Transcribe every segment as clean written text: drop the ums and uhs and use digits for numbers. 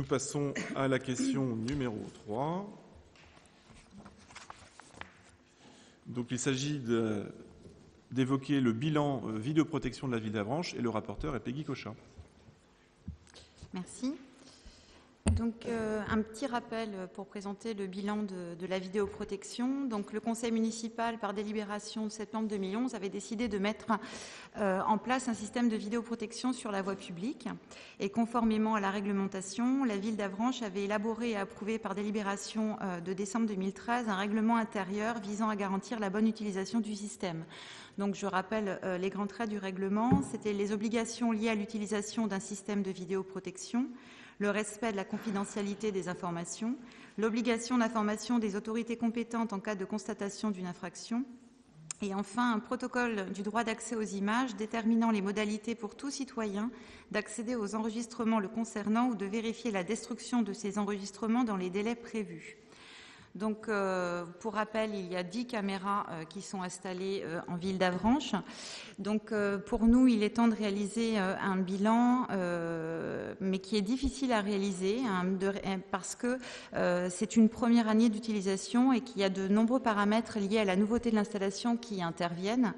Nous passons à la question numéro 3. Donc, il s'agit d'évoquer le bilan vidéoprotection de la ville d'Avranches et le rapporteur est Peggy Cochin. Merci. Donc, un petit rappel pour présenter le bilan de la vidéoprotection. Donc, le conseil municipal, par délibération de septembre 2011, avait décidé de mettre en place un système de vidéoprotection sur la voie publique. Et conformément à la réglementation, la ville d'Avranches avait élaboré et approuvé par délibération de décembre 2013 un règlement intérieur visant à garantir la bonne utilisation du système. Donc, je rappelle les grands traits du règlement. C'était les obligations liées à l'utilisation d'un système de vidéoprotection, le respect de la confidentialité des informations, l'obligation d'information des autorités compétentes en cas de constatation d'une infraction, et enfin un protocole du droit d'accès aux images déterminant les modalités pour tout citoyen d'accéder aux enregistrements le concernant ou de vérifier la destruction de ces enregistrements dans les délais prévus. Donc, pour rappel, il y a 10 caméras qui sont installées en ville d'Avranches. Donc, pour nous, il est temps de réaliser un bilan, mais qui est difficile à réaliser parce que c'est une première année d'utilisation et qu'il y a de nombreux paramètres liés à la nouveauté de l'installation qui interviennent,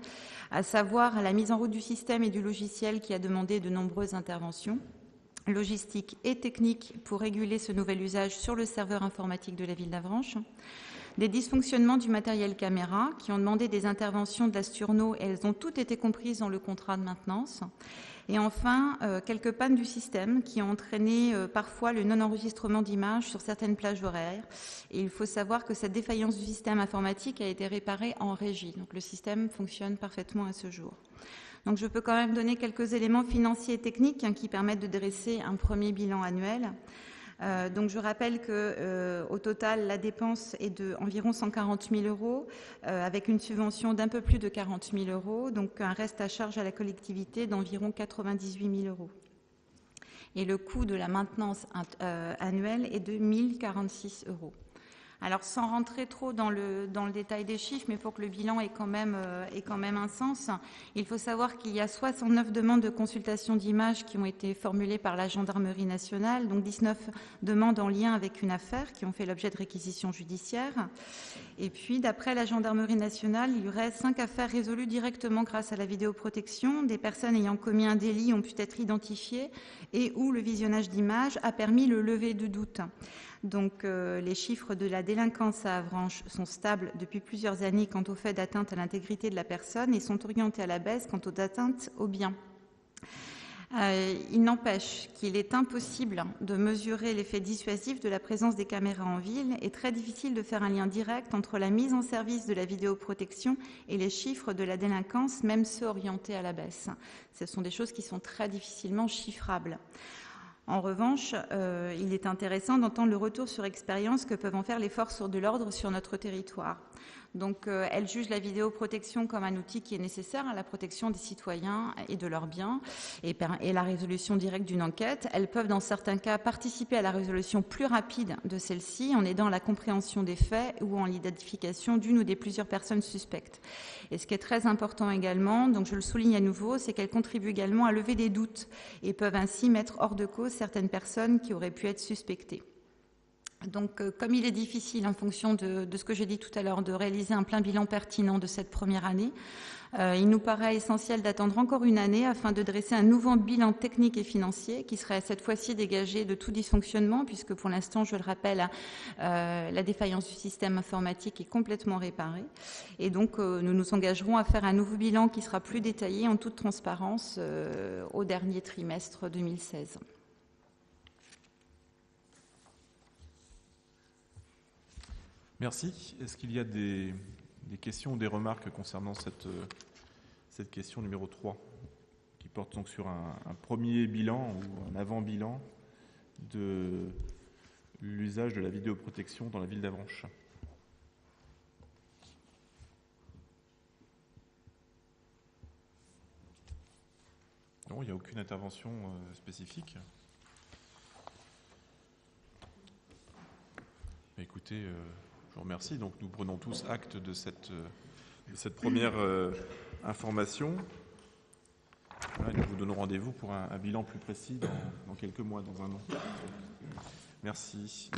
à savoir la mise en route du système et du logiciel qui a demandé de nombreuses interventions logistique et technique pour réguler ce nouvel usage sur le serveur informatique de la ville d'Avranches, des dysfonctionnements du matériel caméra qui ont demandé des interventions de la Sturno et elles ont toutes été comprises dans le contrat de maintenance, et enfin quelques pannes du système qui ont entraîné parfois le non-enregistrement d'images sur certaines plages horaires. Et il faut savoir que cette défaillance du système informatique a été réparée en régie, donc le système fonctionne parfaitement à ce jour. Donc, je peux quand même donner quelques éléments financiers et techniques qui permettent de dresser un premier bilan annuel. Donc, je rappelle qu'au total, la dépense est d'environ 140 000 euros, avec une subvention d'un peu plus de 40 000 euros, donc un reste à charge à la collectivité d'environ 98 000 euros. Et le coût de la maintenance annuelle est de 1 046 euros. Alors, sans rentrer trop dans le détail des chiffres, mais pour que le bilan ait quand même un sens, il faut savoir qu'il y a 69 demandes de consultation d'images qui ont été formulées par la gendarmerie nationale, donc 19 demandes en lien avec une affaire qui ont fait l'objet de réquisitions judiciaires. Et puis, d'après la gendarmerie nationale, il y aurait 5 affaires résolues directement grâce à la vidéoprotection. Des personnes ayant commis un délit ont pu être identifiées et où le visionnage d'images a permis le lever de doute. Donc, les chiffres de la délinquance à Avranches sont stables depuis plusieurs années quant au fait d'atteinte à l'intégrité de la personne et sont orientés à la baisse quant aux atteintes aux biens. Il n'empêche qu'il est impossible de mesurer l'effet dissuasif de la présence des caméras en ville et très difficile de faire un lien direct entre la mise en service de la vidéoprotection et les chiffres de la délinquance, même ceux orientés à la baisse. Ce sont des choses qui sont très difficilement chiffrables. En revanche, il est intéressant d'entendre le retour sur expérience que peuvent en faire les forces de l'ordre sur notre territoire. Donc, elles jugent la vidéoprotection comme un outil qui est nécessaire à la protection des citoyens et de leurs biens et la résolution directe d'une enquête. Elles peuvent, dans certains cas, participer à la résolution plus rapide de celle-ci en aidant à la compréhension des faits ou en l'identification d'une ou des plusieurs personnes suspectes. Et ce qui est très important également, donc je le souligne à nouveau, c'est qu'elles contribuent également à lever des doutes et peuvent ainsi mettre hors de cause certaines personnes qui auraient pu être suspectées. Donc, comme il est difficile, en fonction de ce que j'ai dit tout à l'heure, de réaliser un plein bilan pertinent de cette première année, il nous paraît essentiel d'attendre encore une année afin de dresser un nouveau bilan technique et financier qui serait cette fois-ci dégagé de tout dysfonctionnement, puisque pour l'instant, je le rappelle, la défaillance du système informatique est complètement réparée. Et donc, nous nous engagerons à faire un nouveau bilan qui sera plus détaillé en toute transparence au dernier trimestre 2016. Merci. Est-ce qu'il y a des questions ou des remarques concernant cette question numéro 3 qui porte donc sur un premier bilan ou un avant-bilan de l'usage de la vidéoprotection dans la ville d'Avranches? Non, il n'y a aucune intervention spécifique. Écoutez, je vous remercie. Donc, nous prenons tous acte de cette première information. Voilà, nous vous donnons rendez-vous pour un bilan plus précis dans quelques mois, dans un an. Merci.